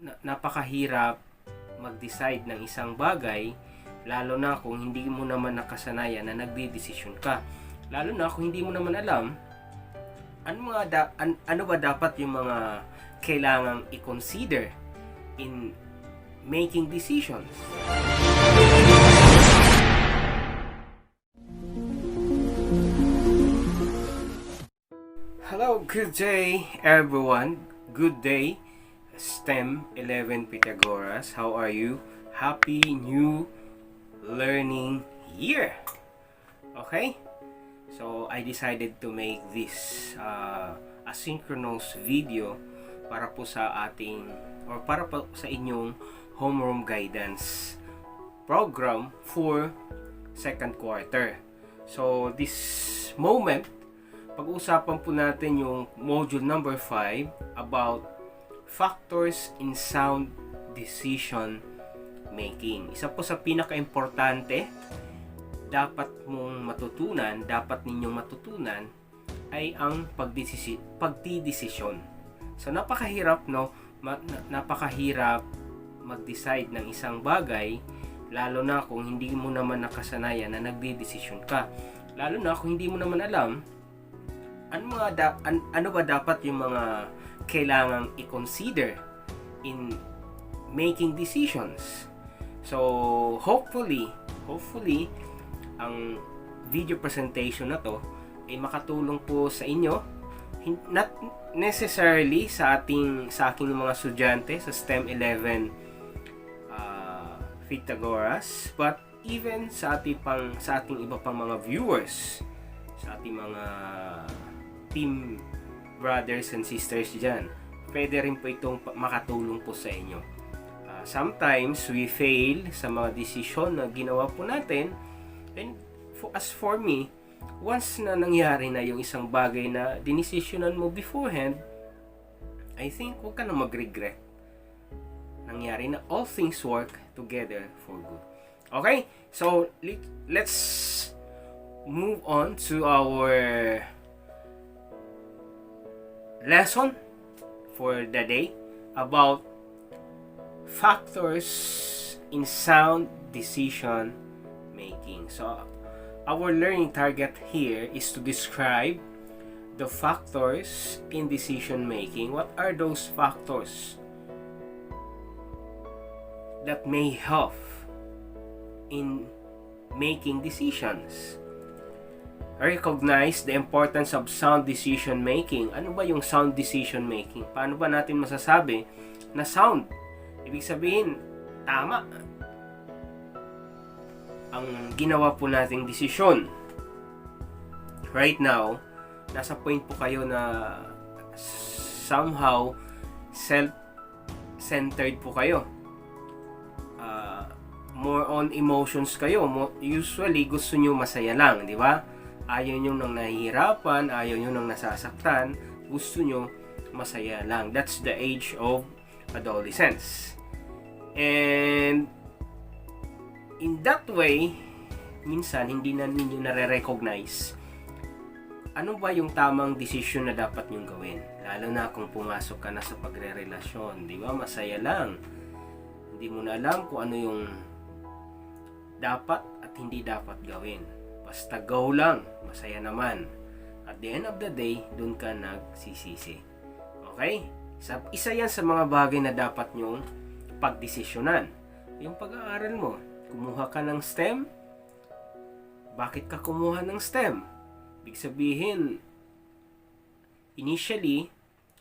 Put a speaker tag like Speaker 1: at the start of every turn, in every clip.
Speaker 1: napakahirap mag-decide ng isang bagay, lalo na kung hindi mo naman nakasanayan na nagdedesisyon ka. Lalo na kung hindi mo naman alam ano ba dapat yung mga kailangang i-consider in making decisions. Hello, good day everyone. Good day, STEM 11 Pythagoras. How are you? Happy new learning year. Okay? So I decided to make this asynchronous video para po sa ating or para po sa inyong homeroom guidance program for second quarter. So this moment, pag-usapan po natin yung module number 5 about factors in sound decision making. Isa po sa pinaka-importante dapat ninyong matutunan ay ang pagdidesisyon. So napakahirap napakahirap mag-decide ng isang bagay, lalo na kung hindi mo naman nakasanayan na nagdedesisyon ka. Lalo na kung hindi mo naman alam ano ba dapat yung mga kailangang i-consider in making decisions. So hopefully ang video presentation na to ay makatulong po sa inyo, not necessarily sa aking mga estudyante sa STEM 11 Pythagoras, but even sa ating iba pang mga viewers, sa ating mga team brothers and sisters dyan. Pwede rin po itong makatulong po sa inyo. Sometimes we fail sa mga desisyon na ginawa po natin, and as for me, once na nangyari na yung isang bagay na dinesisyonan mo beforehand, I think huwag ka na mag-regret. Nangyari na, all things work together for good. Okay? So, let's move on to our lesson for the day about factors in sound decision making. So, our learning target here is to describe the factors in decision making. What are those factors that may help in making decisions? Recognize the importance of sound decision making. Ano ba yung sound decision making? Paano ba natin masasabi na sound? Ibig sabihin, tama ang ginawa po nating desisyon. Right now, nasa point po kayo na somehow self-centered po kayo. More on emotions kayo. Usually, gusto nyo masaya lang, di ba? Ayaw nyo nang nahihirapan, ayaw nyo nang nasasaktan, gusto nyo masaya lang. That's the age of adolescence. And in that way, minsan hindi na ninyo nare-recognize ano ba yung tamang desisyon na dapat nyong gawin. Lalo na kung pumasok ka na sa pagre-relasyon, di ba? Masaya lang. Hindi mo na alam kung ano yung dapat at hindi dapat gawin. Basta go lang, masaya naman. At the end of the day, dun ka nagsisisi. Okay? Isa yan sa mga bagay na dapat nyong pagdesisyonan. Yung pag-aaral mo, kumuha ka ng STEM. Bakit ka kumuha ng STEM? Ibig sabihin, initially,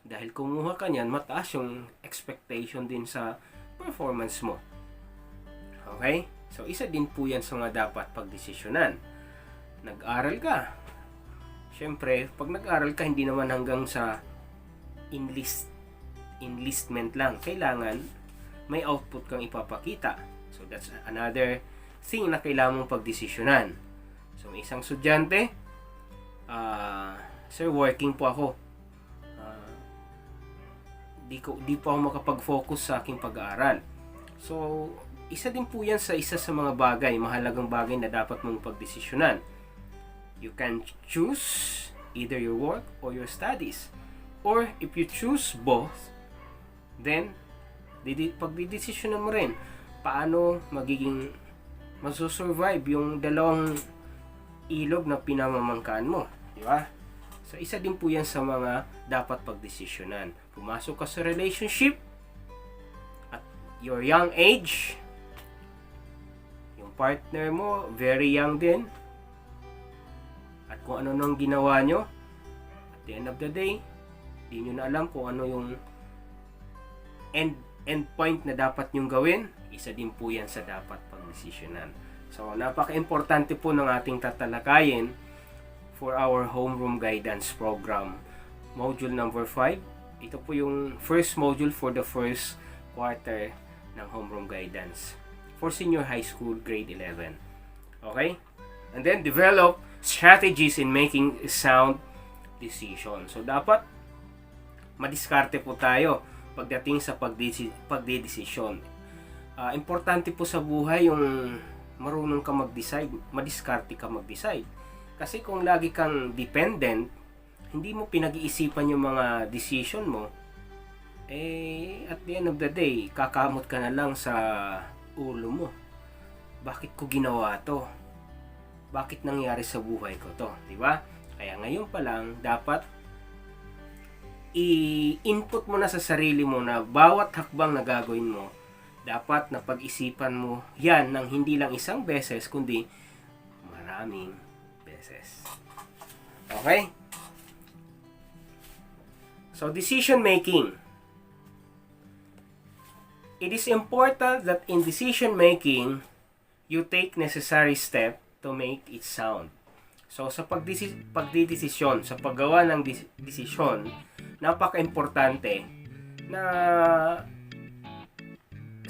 Speaker 1: dahil kumuha ka niyan, mataas yung expectation din sa performance mo. Okay? So, isa din po yan sa mga dapat pagdesisyonan. Nag-aral ka. Siyempre, pag nag-aral ka, hindi naman hanggang sa enlistment lang. Kailangan may output kang ipapakita. So, that's another thing na kailangan mong pagdesisyonan. So, may isang estudyante, sir, working po ako. Di po ako makapag-focus sa aking pag-aaral. So, isa din po yan sa mga bagay, mahalagang bagay na dapat mong pagdesisyonan. You can choose either your work or your studies. Or if you choose both, then pagdidesisyonan mo rin paano masosurvive yung dalawang ilog na pinamamangkaan mo, di ba? So isa din po yan sa mga dapat pagdesisyonan. Pumasok ka sa relationship at your young age, yung partner mo very young din, at kung ano nang ginawa nyo, at the end of the day, di nyo na alam kung ano yung end point na dapat nyong gawin, isa din po yan sa dapat pagdesisyonan. So, napaka-importante po ng ating tatalakayin for our homeroom guidance program. Module number 5. Ito po yung first module for the first quarter ng homeroom guidance for senior high school grade 11. Okay? And then, develop strategies in making sound decision. So, dapat madiskarte po tayo pagdating sa pagdedesisyon. Importante po sa buhay yung marunong ka mag-decide, madiskarte ka mag-decide. Kasi kung lagi kang dependent, hindi mo pinag-iisipan yung mga decision mo, at the end of the day, kakamot ka na lang sa ulo mo. Bakit ko ginawa to? Bakit nangyari sa buhay ko to? Diba? Kaya ngayon pa lang, dapat i-input mo na sa sarili mo na bawat hakbang na gagawin mo, dapat na pag-isipan mo yan ng hindi lang isang beses, kundi maraming beses. Okay? So, decision making. It is important that in decision making, you take necessary step to make it sound. So, sa pagdidesisyon, sa paggawa ng desisyon, napaka-importante na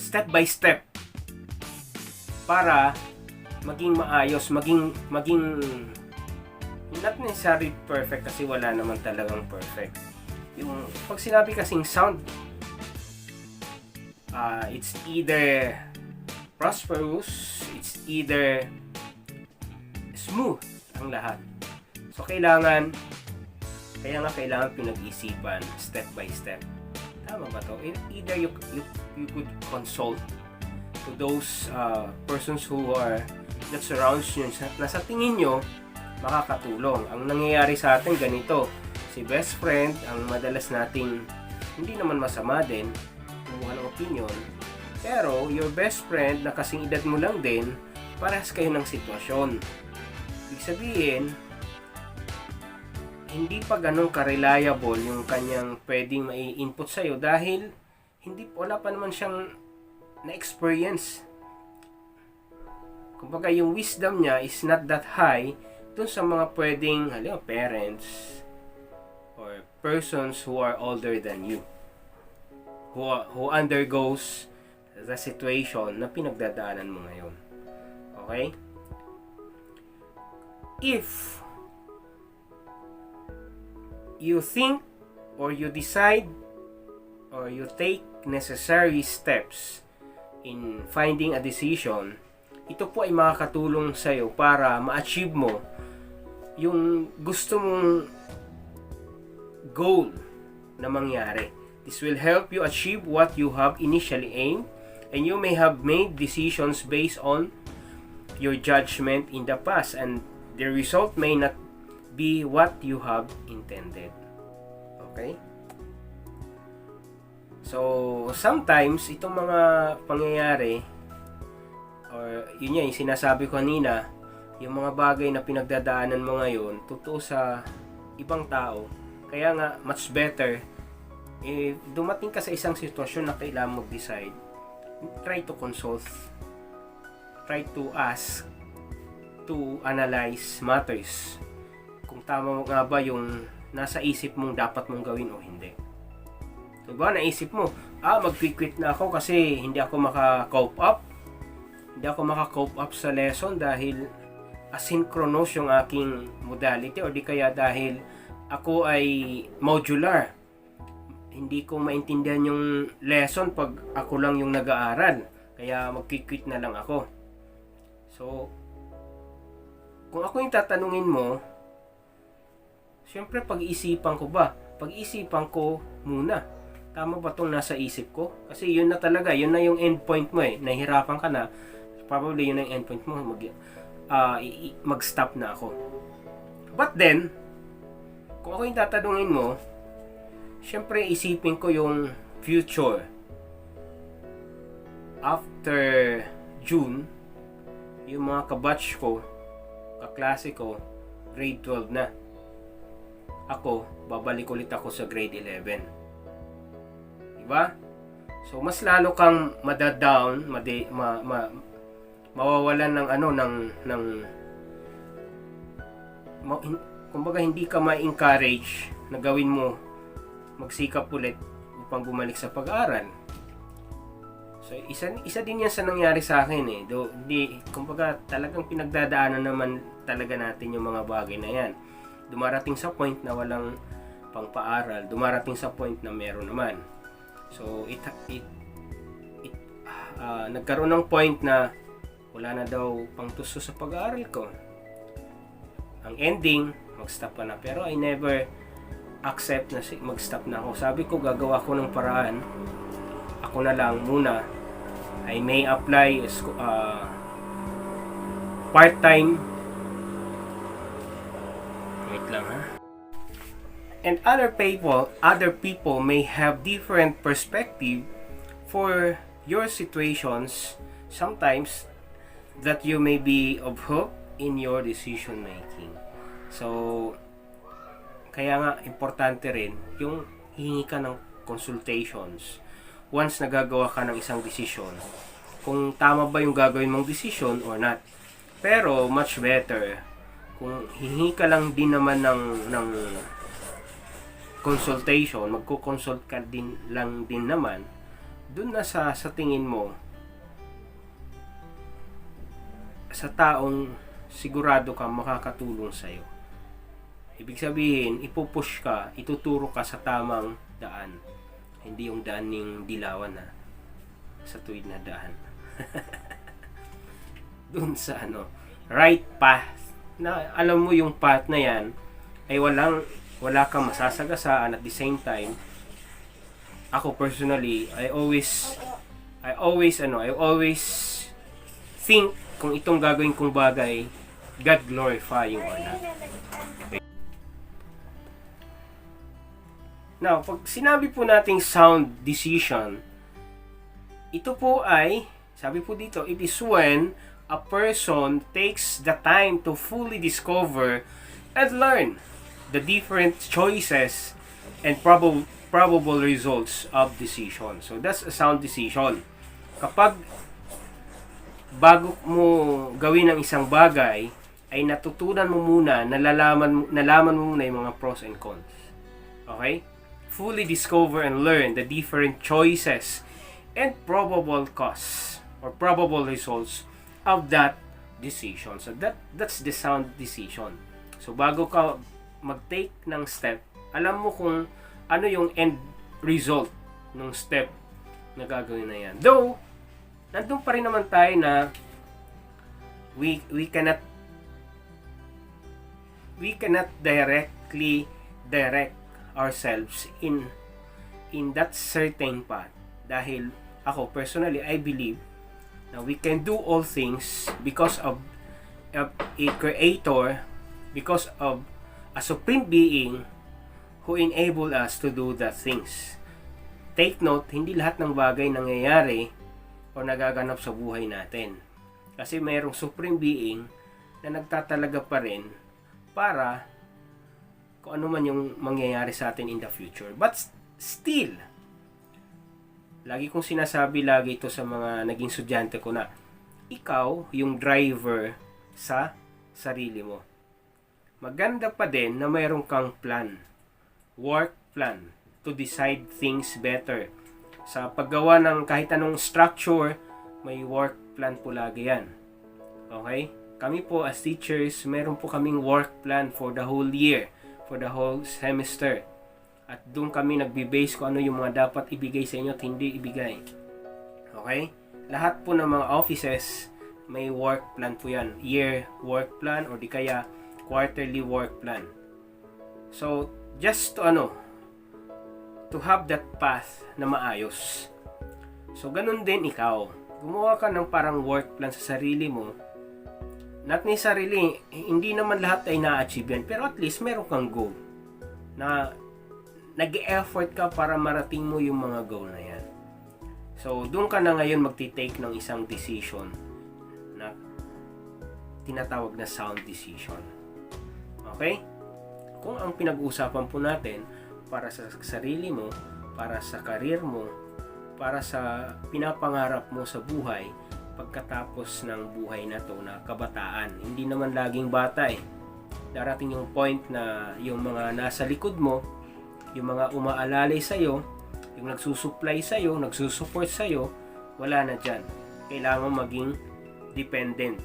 Speaker 1: step by step para maging maayos, maging not necessarily perfect kasi wala naman talagang perfect. Yung pag sinabi kasing sound, it's either prosperous, it's either smooth ang lahat. So kailangan pinag-isipan step by step. Tama ba to? Either you could consult to those persons that surrounds you, na sa tingin nyo makakatulong. Ang nangyayari sa atin ganito, si best friend, ang madalas nating hindi naman masama din kumuha ng opinion, pero your best friend na kasing edad mo lang din, parehas kayo ng sitwasyon. Ibig sabihin, hindi pa ganun ka-reliable yung kanyang pwedeng mai-input sa'yo dahil wala pa naman siyang na-experience. Kumbaga yung wisdom niya is not that high dun sa mga pwedeng parents or persons who are older than you, who undergoes the situation na pinagdadaanan mo ngayon. Okay? If you think or you decide or you take necessary steps in finding a decision, ito po ay makakatulong sa iyo para ma-achieve mo yung gusto mong goal na mangyari. This will help you achieve what you have initially aimed, and you may have made decisions based on your judgment in the past, and the result may not be what you have intended. Okay? So, sometimes, itong mga pangyayari, or yun yung sinasabi ko kanina, yung mga bagay na pinagdadaanan mo ngayon, totoo sa ibang tao. Kaya nga, much better, if dumating ka sa isang sitwasyon na kailangan mag-decide, try to consult, try to ask, to analyze matters. Kung tama mo nga ba yung nasa isip mong dapat mong gawin o hindi. Diba, naisip mo, mag-quit na ako kasi hindi ako maka-cope up. Hindi ako maka-cope up sa lesson dahil asynchronous yung aking modality, o di kaya dahil ako ay modular. Hindi ko maintindihan yung lesson pag ako lang yung nag-aaral. Kaya mag-quit na lang ako. So, kung ako yung tatanungin mo, siyempre pag-iisipan ko ba? Pag-iisipan ko muna. tama ba itong nasa isip ko? Kasi yun na talaga, yun na yung endpoint mo eh. Nahihirapan ka na, probably yun na yung endpoint mo, mag-stop na ako. But then, kung ako yung tatanungin mo, syempre isipin ko yung future. After June, yung mga kabatch ko, kaklase ko, grade 12 na. Ako, babalik ulit ako sa grade 11. Diba? So, mas lalo kang madadown, mawawalan ng kumbaga hindi ka ma-encourage na gawin mo, magsikap ulit upang bumalik sa pag-aaral. So, isa din yan sa nangyari sa akin eh. Kumbaga talagang pinagdadaanan naman talaga natin yung mga bagay na yan. Dumarating sa point na walang pang-paaral, dumarating sa point na meron naman. So, nagkaroon ng point na wala na daw pang tuso sa pag-aaral ko. Ang ending, mag-stop ka na. Pero I never accept na mag-stop na ako. Sabi ko, gagawa ko ng paraan. Ako na lang muna. I may apply part-time. Wait lang ha. And other people may have different perspective for your situations. Sometimes that you may be of help in your decision making. So, kaya nga importante rin yung hihingi ka ng consultations once nagagawa ka ng isang desisyon. Kung tama ba yung gagawin mong decision or not. Pero much better kung hihingi ka lang din naman ng consultation, magko-consult ka din naman dun na sa tingin mo sa taong sigurado ka makakatulong sa'yo. Ibig sabihin, ipupush ka, ituturo ka sa tamang daan. Hindi yung daan ng dilawan ha. Sa tuwid na daan. Dun sa right path. Na alam mo yung path na yan ay wala kang masasagasaan. At the same time, ako personally, I always think kung itong gagawin kong bagay, God glorifying or not. Okay. Now, pag sinabi po nating sound decision, ito po ay, sabi po dito, it is when a person takes the time to fully discover and learn the different choices and probable results of decision. So, that's a sound decision. Kapag bago mo gawin ang isang bagay, ay natutunan mo muna, nalaman mo muna yung mga pros and cons. Okay? Fully discover and learn the different choices and probable costs or probable results of that decision. So that's the sound decision. So bago ka mag-take ng step, alam mo kung ano yung end result ng step na gagawin na yan. Though, nandun pa rin naman tayo na we cannot directly direct ourselves in that certain path. Dahil ako personally, I believe na we can do all things because of a creator, because of a supreme being who enable us to do the things. Take note, hindi lahat ng bagay nangyayari o nagaganap sa buhay natin. Kasi mayroong supreme being na nagtatalaga pa rin para kung ano man yung mangyayari sa atin in the future. But still, lagi kong sinasabi lagi ito sa mga naging estudyante ko na ikaw yung driver sa sarili mo. Maganda pa din na mayroon kang plan, work plan, to decide things better. Sa paggawa ng kahit anong structure, may work plan po lagi yan. Okay? Kami po as teachers, meron po kaming work plan for the whole year, for the whole semester. At doon kami nagbe-base kung ano yung mga dapat ibigay sa inyo at hindi ibigay. Okay? Lahat po ng mga offices, may work plan po yan. Year work plan or di kaya quarterly work plan. So, just to to have that path na maayos. So, ganun din ikaw. Gumawa ka ng parang work plan sa sarili mo. Not necessarily, hindi naman lahat ay na-achieve yan, pero at least meron kang goal na nag-e-effort ka para marating mo yung mga goal na yan. So, doon ka na ngayon magti-take ng isang decision na tinatawag na sound decision. Okay? Kung ang pinag-uusapan po natin para sa sarili mo, para sa career mo, para sa pinapangarap mo sa buhay, pagkatapos ng buhay na to na kabataan. Hindi naman laging bata eh. Darating yung point na yung mga nasa likod mo, yung mga umaalalay sa'yo, yung nagsusupply sa'yo, nagsusupport sa'yo, wala na dyan. Kailangan maging dependent.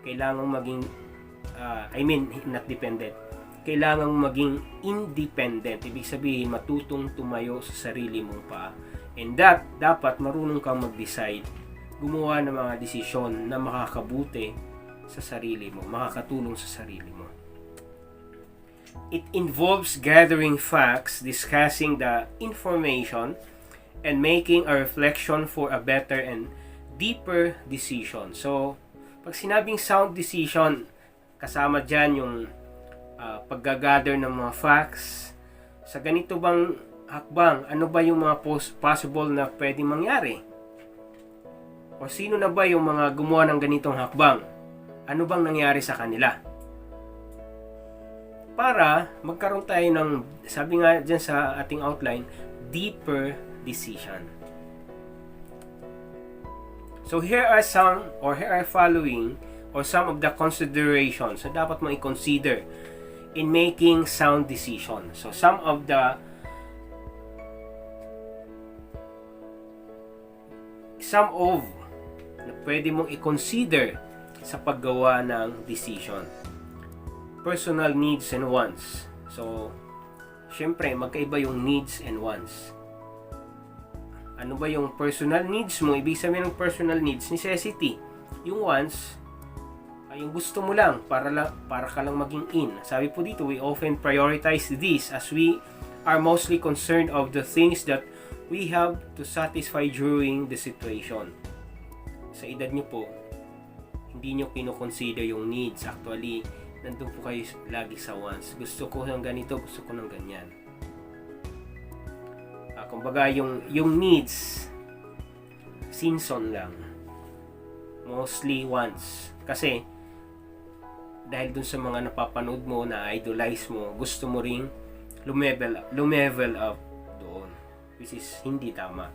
Speaker 1: Kailangan maging, not dependent. Kailangan maging independent. Ibig sabihin, matutong tumayo sa sarili mong paa. And that, dapat marunong kang mag-decide, gumawa ng mga desisyon na makakabuti sa sarili mo, makakatulong sa sarili mo. It involves gathering facts, discussing the information, and making a reflection for a better and deeper decision. So, pag sinabing sound decision, kasama dyan yung paggagather ng mga facts. Sa ganito bang hakbang, ano ba yung mga possible na pwedeng mangyari? O sino na ba yung mga gumawa ng ganitong hakbang? Ano bang nangyari sa kanila? Para magkaroon tayo ng, sabi nga dyan sa ating outline, deeper decision. So here are following or some of the considerations na dapat mo i-consider in making sound decision. So some of na pwede mong i-consider sa paggawa ng decision. Personal needs and wants. So, syempre, magkaiba yung needs and wants. Ano ba yung personal needs mo? Ibig sabihin ng personal needs, necessity. Yung wants, ay yung gusto mo lang para ka lang maging in. Sabi po dito, we often prioritize this as we are mostly concerned of the things that we have to satisfy during the situation. Sa edad nyo po, hindi nyo kinoconsider yung needs. Actually, nandun po kayo lagi sa wants. Gusto ko ng ganito, gusto ko ng ganyan. Kumbaga, yung needs, season lang. Mostly wants. Kasi, dahil dun sa mga napapanood mo, na idolize mo, gusto mo ring lumevel up doon. Which is hindi tama.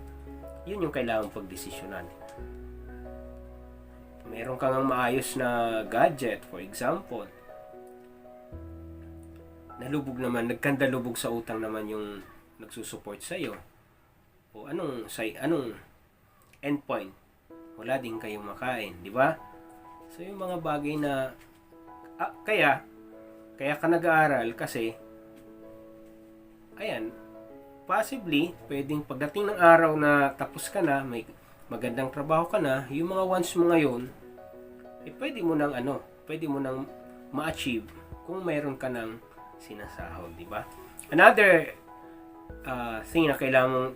Speaker 1: Yun yung kailangan pagdesisyonan. Meron kang maayos na gadget, for example. Nagkandalubog sa utang naman yung nagsusupport sa'yo. O anong endpoint? Wala din kayong makain, di ba? So yung mga bagay na kaya ka nag-aaral kasi ayan, possibly pwedeng pagdating ng araw na tapos ka na, may magandang trabaho ka na, yung mga wants mo ngayon pwede mo nang ma-achieve kung mayroon ka ng sinasahod, di ba? Another thing na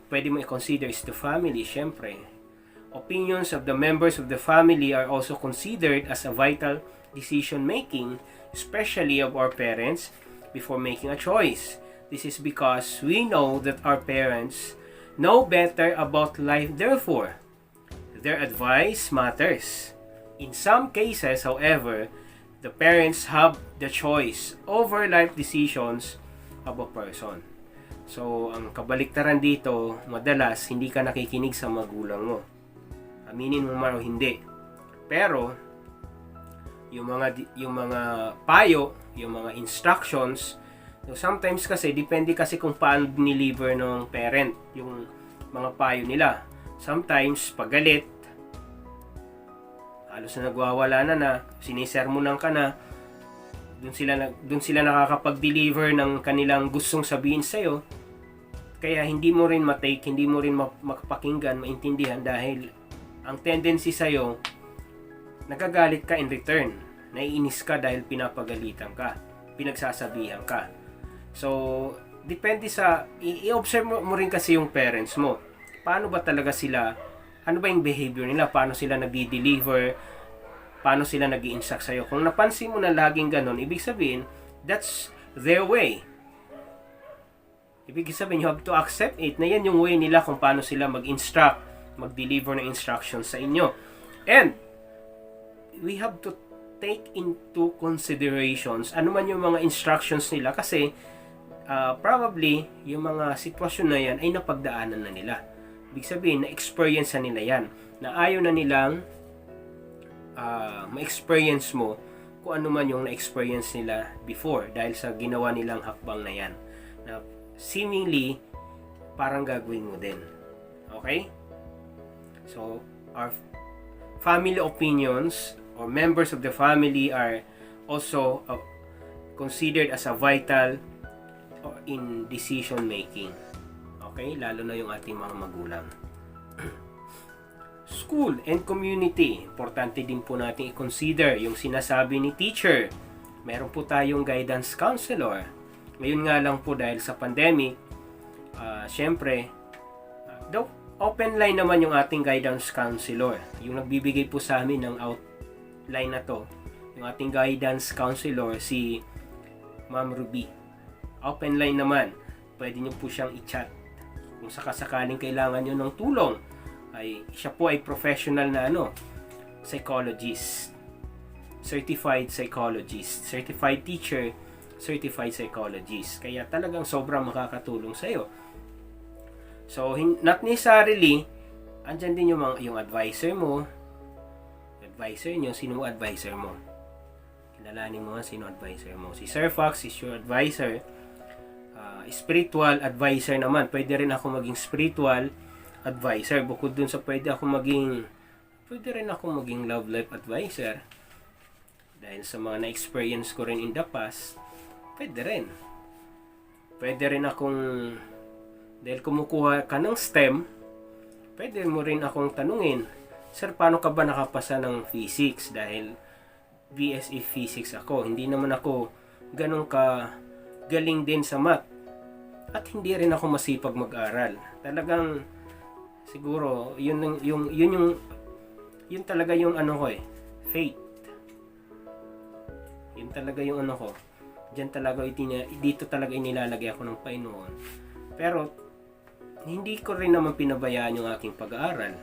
Speaker 1: pwede mo i-consider is the family, syempre. Opinions of the members of the family are also considered as a vital decision making, especially of our parents, before making a choice. This is because we know that our parents know better about life, therefore, their advice matters. In some cases, however, the parents have the choice over life decisions of a person. So, ang kabaliktaran dito, madalas, hindi ka nakikinig sa magulang mo. Aminin mo man o hindi. Pero, yung mga payo, yung mga instructions, so sometimes kasi, depende kasi kung paano deliver ng parent yung mga payo nila. Sometimes, pagalit, halos na nagwawala na, sinisermonan ka na, dun sila nakakapag-deliver ng kanilang gustong sabihin sa'yo, kaya hindi mo rin matake, hindi mo rin makapakinggan, maintindihan dahil ang tendency sa'yo, nagagalit ka in return, naiinis ka dahil pinapagalitan ka, pinagsasabihan ka. So, depende sa, i-observe mo rin kasi yung parents mo. Paano ba talaga sila, ano ba yung behavior nila, paano sila nag-deliver, paano sila nag-i-instruct sa'yo. Kung napansin mo na laging ganon, ibig sabihin, that's their way. Ibig sabihin, you have to accept it na yan yung way nila kung paano sila mag-instruct, mag-deliver ng instructions sa inyo. And, we have to take into considerations ano man yung mga instructions nila kasi probably yung mga sitwasyon na yan ay napagdaanan na nila. Ibig sabihin, na-experience na nila yan. Na ayaw na nilang ma-experience mo kung ano man yung na-experience nila before dahil sa ginawa nilang hakbang na yan. Na seemingly, parang gagawin mo din. Okay? So, our family opinions or members of the family are also considered as a vital in decision making. Okay? Lalo na yung ating mga magulang. School and community. Importante din po natin i-consider yung sinasabi ni teacher. Meron po tayong guidance counselor. Ngayon nga lang po dahil sa pandemic, syempre, open line naman yung ating guidance counselor. Yung nagbibigay po sa amin ng outline na to, yung ating guidance counselor, si Ma'am Ruby. Open line naman. Pwede nyo po siyang i-chat. Kung sakasakaling kailangan nyo ng tulong, siya po ay professional na psychologist. Certified psychologist. Certified teacher. Certified psychologist. Kaya talagang sobrang makakatulong sa'yo. So, not necessarily, andyan din yung advisor mo. Advisor nyo, sino advisor mo? Kilalanin mo sino advisor mo. Si Sir Fox is your advisor. Spiritual advisor naman. Pwede rin ako maging spiritual advisor. Bukod dun sa pwede rin ako maging love life advisor. Dahil sa mga na-experience ko rin in the past, pwede rin. Pwede rin akong, dahil kumukuha ka ng STEM, pwede mo rin akong tanungin, Sir, paano ka ba nakapasa ng physics? Dahil BSE Physics ako. Hindi naman ako ganun ka galing din sa math. At hindi rin ako masipag mag-aral. Talagang, siguro, yun talaga yung faith. Yun talaga yung ko. Diyan talaga dito talaga inilalagay ako ng Panginoon. Pero hindi ko rin naman pinabayaan yung aking pag-aaral.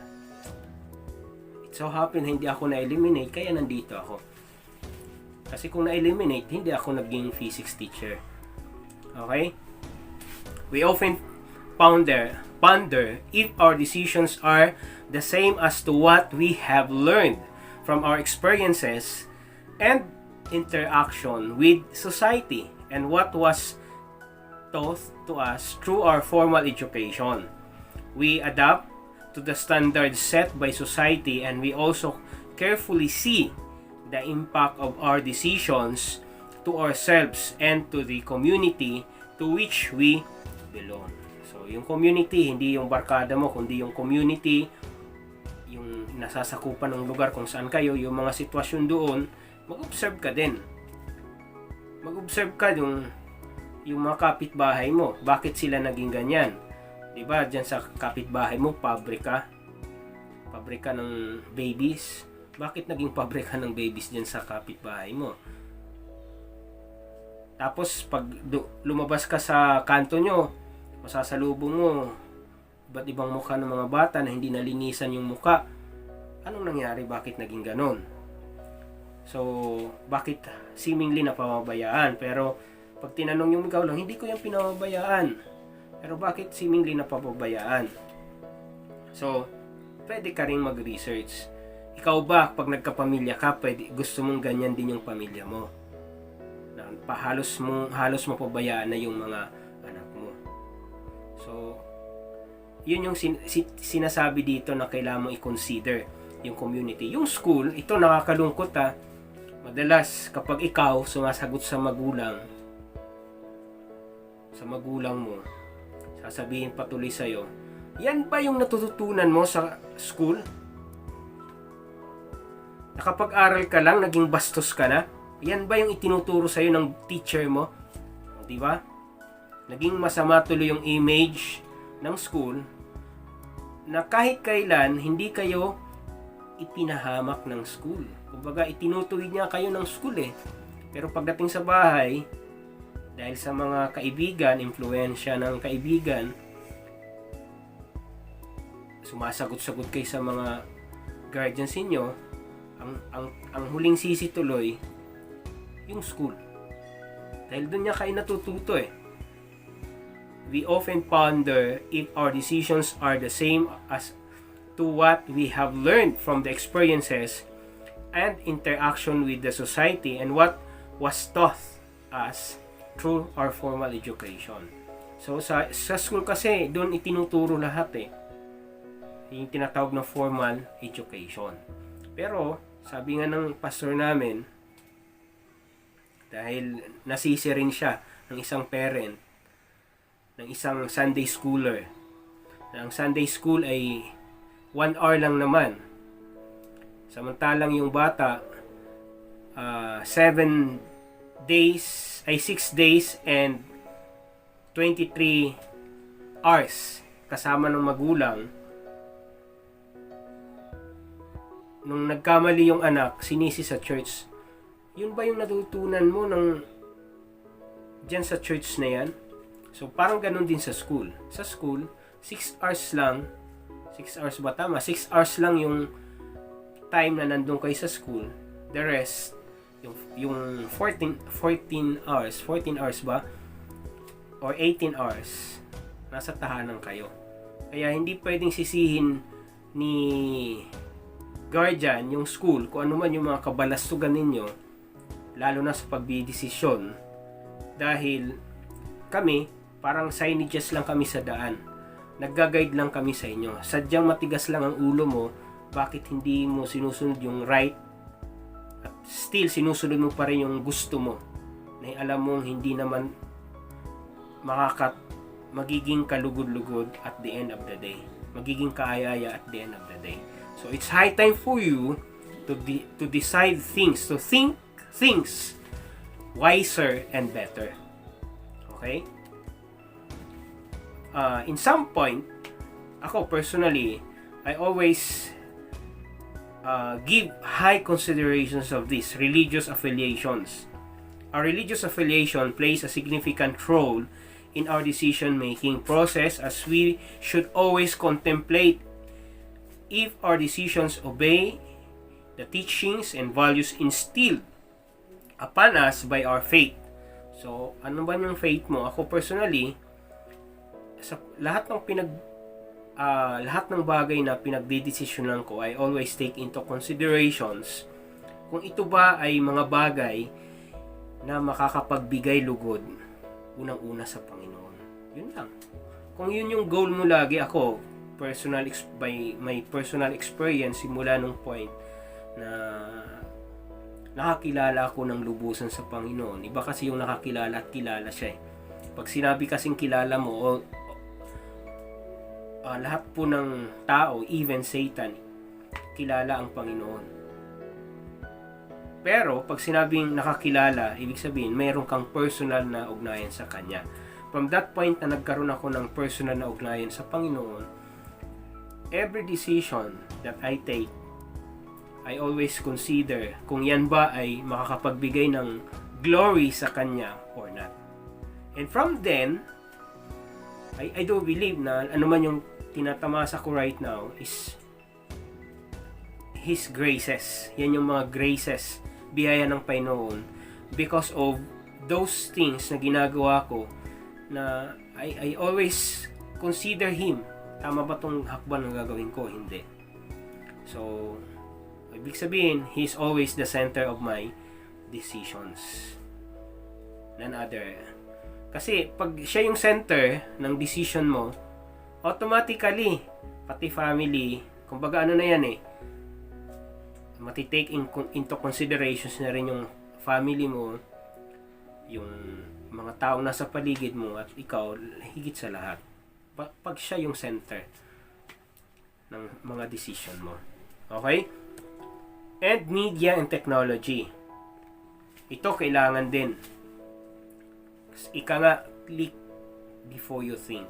Speaker 1: It so happen hindi ako na-eliminate kaya nandito ako. Kasi kung na-eliminate, hindi ako naging physics teacher. Okay? We often ponder if our decisions are the same as to what we have learned from our experiences and interaction with society and what was taught to us through our formal education. We adapt to the standards set by society and we also carefully see the impact of our decisions to ourselves and to the community to which we belong. So, yung community, hindi yung barkada mo, kundi yung community, yung nasasakupan ng lugar kung saan kayo, yung mga sitwasyon doon, mag-observe ka din. Mag-observe ka yung mga kapitbahay mo. Bakit sila naging ganyan? Diba, dyan sa kapitbahay mo, pabrika ng babies. Bakit naging pabrika ng babies dyan sa kapitbahay mo? Tapos, pag lumabas ka sa kanto nyo, masasalubong mo iba't ibang mukha ng mga bata na hindi nalinisan yung mukha. Anong nangyari? Bakit naging ganon? So, bakit seemingly napapabayaan? Pero, pag tinanong yung ikaw lang, hindi ko yung pinapabayaan. Pero bakit seemingly napapabayaan? So, pwede ka rin mag-research. Ikaw ba, pag nagkapamilya ka, gusto mong ganyan din yung pamilya mo? Halos mapabayaan na yung mga anak mo. So, yun yung sinasabi dito na kailangan mong i-consider yung community. Yung school, ito nakakalungkot madalas kapag ikaw sumasagot sa magulang mo, sasabihin patuloy sa'yo, yan ba yung natututunan mo sa school? Nakapag-aral ka lang, naging bastos ka na? Yan ba yung itinuturo sa'yo ng teacher mo? Di ba? naging masama tuloy yung image ng school na kahit kailan hindi kayo ipinahamak ng school. Kumbaga, itinutuwid niya kayo ng school eh. Pero pagdating sa bahay, dahil sa mga kaibigan, influensya ng kaibigan, sumasagot-sagot kayo sa mga guardians inyo, ang huling sisi tuloy, yung school. Dahil doon niya kayo natututo eh. We often ponder if our decisions are the same as to what we have learned from the experiences and interaction with the society and what was taught us through our formal education. So sa school kasi, doon itinuturo lahat eh. Yung tinatawag na formal education. Pero, sabi nga ng pastor namin, dahil nasisi rin siya ng isang parent, ng isang Sunday schooler, na ang Sunday school ay 1 hour lang naman. Samantalang yung bata, 6 days and 23 hours kasama ng magulang. Nung nagkamali yung anak, sinisi sa church. Yun ba yung natutunan mo dyan sa church na yan? So, parang ganun din sa school. Sa school, 6 hours lang. 6 hours ba tama? 6 hours lang yung time na nandun kayo sa school. The rest, yung 14 hours ba? Or 18 hours, nasa tahanan kayo. Kaya hindi pwedeng sisihin ni guardian yung school kung ano man yung mga kabalastugan ninyo, lalo na sa pagdidesisyon. Dahil kami, parang signages lang kami sa daan. Nagga-guide lang kami sa inyo. Sadyang matigas lang ang ulo mo, bakit hindi mo sinusunod yung right at still sinusunod mo pa rin yung gusto mo na alam mong hindi naman magiging kalugod-lugod at the end of the day. Magiging kaayaya at the end of the day. So it's high time for you to decide things, to think things wiser and better. Okay? In some point, ako personally, I always give high considerations of these religious affiliations. Our religious affiliation plays a significant role in our decision-making process, as we should always contemplate if our decisions obey the teachings and values instilled upon us by our faith. So, ano ba yung faith mo? Ako personally, sa lahat ng bagay na pinagdedesisyonan ko, I always take into considerations kung ito ba ay mga bagay na makakapagbigay lugod unang-una sa Panginoon. Yun lang. Kung yun yung goal mo lagi, ako by my personal experience simula nung point na nakakilala ako ng lubusan sa Panginoon. Iba kasi yung nakakilala at kilala siya eh. Pag sinabi kasing kilala mo, lahat po ng tao, even Satan, kilala ang Panginoon. Pero pag sinabing nakakilala, ibig sabihin mayroon kang personal na ugnayan sa Kanya. From that point na nagkaroon ako ng personal na ugnayan sa Panginoon, every decision that I take, I always consider kung yan ba ay makakapagbigay ng glory sa Kanya or not. And from then, I do believe na ano man yung tinatamasa ko right now is His graces. Yan yung mga graces, biyaya ng Panginoon, because of those things na ginagawa ko na I always consider Him. Tama ba tong hakbang na gagawin ko? Hindi. So, ibig sabihin, He is always the center of my decisions. None other. Kasi, pag siya yung center ng decision mo, automatically, pati family, kumbaga ano na yan eh, matitake into considerations na rin yung family mo, yung mga tao nasa paligid mo, at ikaw, higit sa lahat. Pag siya yung center ng mga decision mo. Okay? And media and technology. Ito kailangan din. Ika nga, before you think.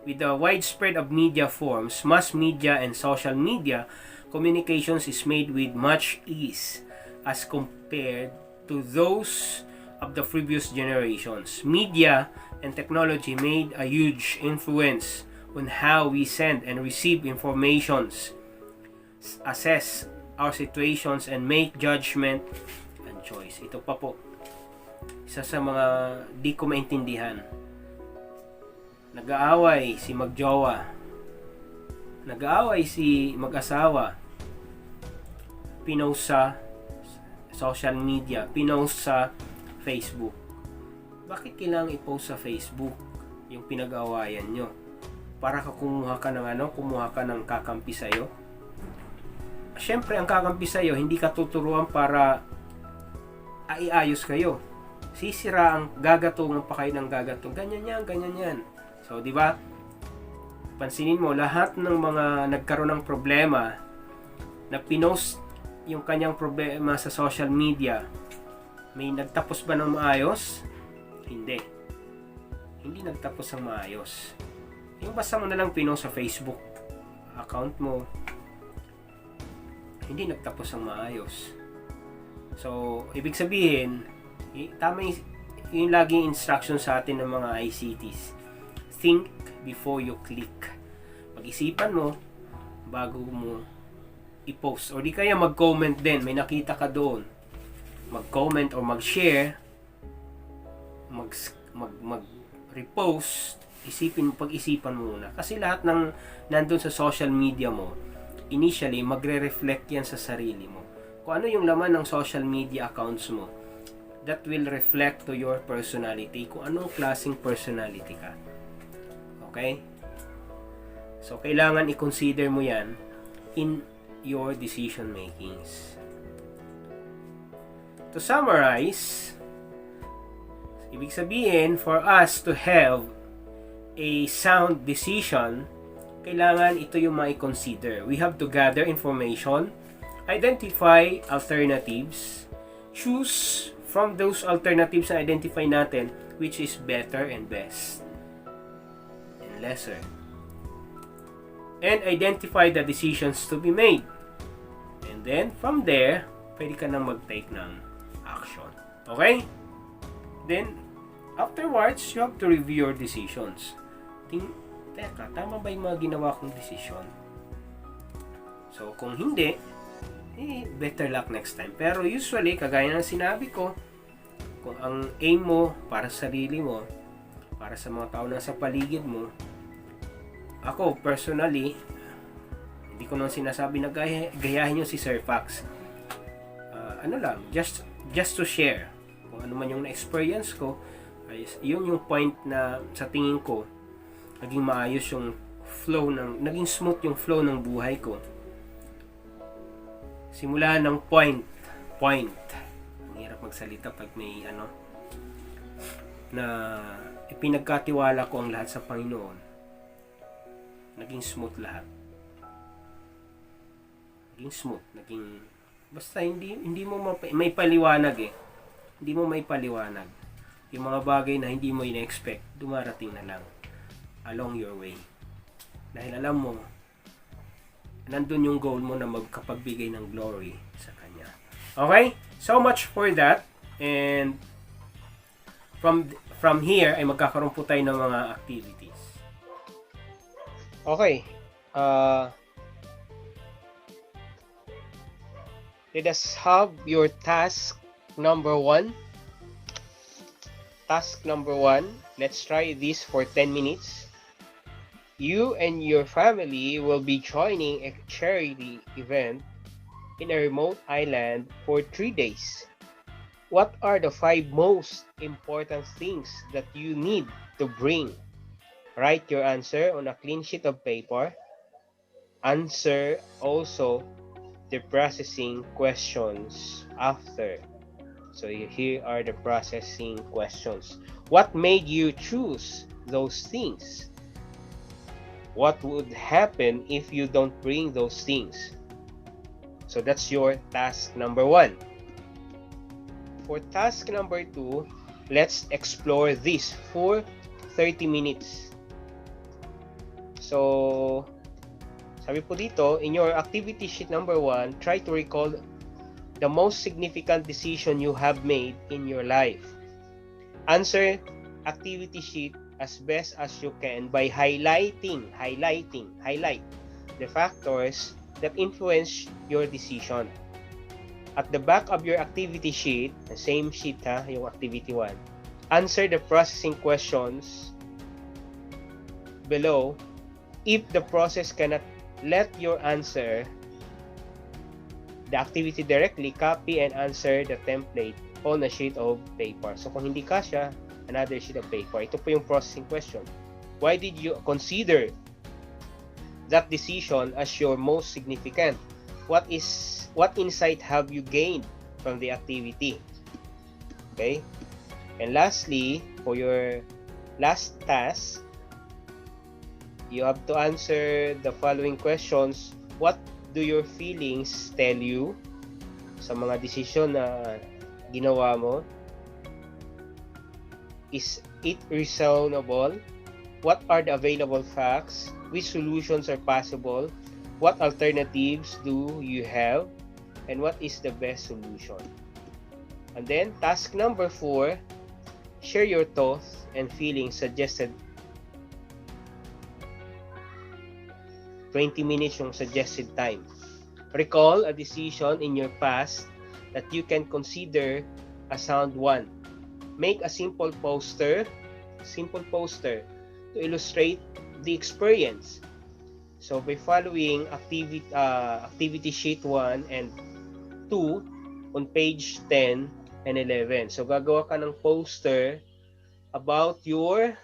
Speaker 1: With the widespread of media forms, mass media and social media, communications is made with much ease as compared to those of the previous generations. Media and technology made a huge influence on how we send and receive informations, assess our situations, and make judgment and choice. Ito pa po, isa sa mga di ko maintindihan. Nag-aaway si magjowa. Nag-aaway si mag-asawa. Pinost sa social media. Pinost sa Facebook. Bakit kailangang i-post sa Facebook yung pinag-aawayan nyo? Para kumuha ka ng kakampi sa'yo? Siyempre, ang kakampi sa'yo, hindi ka tuturuan para aiayos kayo. Sisira ang gagatungan pa kayo ng gagatong. Ganyan yan. So, di ba? Pansinin mo, lahat ng mga nagkaroon ng problema na pinost yung kanyang problema sa social media, may nagtapos ba ng maayos? Hindi. Hindi nagtapos ng maayos. Yung basta mo na lang pinost sa Facebook account mo, hindi nagtapos ng maayos. So, ibig sabihin, tama yung laging instruction sa atin ng mga ICTs. Think before you click. Pag-isipan mo bago mo i-post. O di kaya mag-comment din. May nakita ka doon. Mag-comment or mag-share. Mag-repost. Pag-isipan mo muna. Kasi lahat ng nandun sa social media mo, initially, magre-reflect yan sa sarili mo. Kung ano yung laman ng social media accounts mo, that will reflect to your personality. Kung anong klaseng personality ka. Okay? So, kailangan i-consider mo yan in your decision makings. To summarize, ibig sabihin, for us to have a sound decision, kailangan ito yung ma-consider. We have to gather information, identify alternatives, choose from those alternatives na identify natin which is better and best. Lesser, and identify the decisions to be made, and then from there pwede ka nang mag-take ng action. Okay? Then afterwards, you have to review your decisions. Teka, tama ba yung mga ginawa kong decision? So kung hindi, better luck next time. Pero usually, kagaya ng sinabi ko, kung ang aim mo para sa sarili mo, para sa mga tao na sa paligid mo, ako personally, hindi ko nang sinasabi na gayahin nyo si Sir Fax. Just to share kung ano man yung na-experience ko, yun yung point na sa tingin ko naging maayos yung flow naging smooth yung flow ng buhay ko. Simula ng point. Ang hirap magsalita pag may na ipinagkatiwala ko ang lahat sa Panginoon. Naging smooth lahat. Basta hindi mo may paliwanag eh. Hindi mo may paliwanag. Yung mga bagay na hindi mo ina-expect, dumarating na lang along your way. Dahil alam mo, nandun yung goal mo na magkapagbigay ng glory sa Kanya. Okay? So much for that. And from here ay magkakaroon po tayo ng mga activities. Okay. Let us have your task number 1. Task number 1. Let's try this for 10 minutes. You and your family will be joining a charity event in a remote island for 3 days. What are the 5 most important things that you need to bring? Write your answer on a clean sheet of paper. Answer also the processing questions after. So here are the processing questions. What made you choose those things? What would happen if you don't bring those things? So that's your task number 1. For task number 2, let's explore this for 30 minutes. So, sabi po dito, in your activity sheet number 1, try to recall the most significant decision you have made in your life. Answer activity sheet as best as you can by highlight the factors that influence your decision. At the back of your activity sheet, the same sheet yung activity 1, answer the processing questions below. If the process cannot let your answer the activity directly, copy and answer the template on a sheet of paper. So kung hindi kasya, another sheet of paper. Ito po yung processing question. Why did you consider that decision as your most significant? What insight have you gained from the activity? Okay? And lastly, for your last task, you have to answer the following questions. What do your feelings tell you sa mga desisyon na ginawa mo? Is it reasonable? What are the available facts? Which solutions are possible? What alternatives do you have? And what is the best solution? And then, task number 4, share your thoughts and feelings suggested. 20 minutes yung suggested time. Recall a decision in your past that you can consider a sound one. Make a simple poster to illustrate the experience. So by following activity sheet 1 and 2 on page 10 and 11. So gagawa ka ng poster about your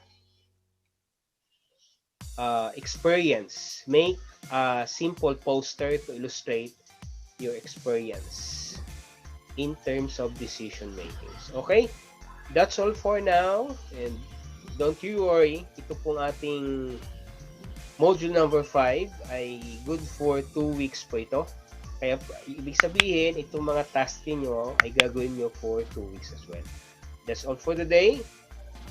Speaker 1: experience. Make a simple poster to illustrate your experience in terms of decision making. Okay? That's all for now. And don't you worry, ito pong ating module number 5 ay good for 2 weeks po ito. Kaya ibig sabihin, itong mga tasks niyo ay gagawin nyo for 2 weeks as well. That's all for today.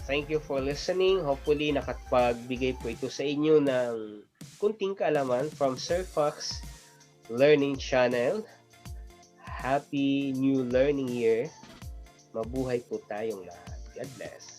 Speaker 1: Thank you for listening. Hopefully, nakapagbigay po ito sa inyo ng kunting kaalaman from Sir Fox Learning Channel. Happy New Learning Year. Mabuhay po tayong lahat. God bless.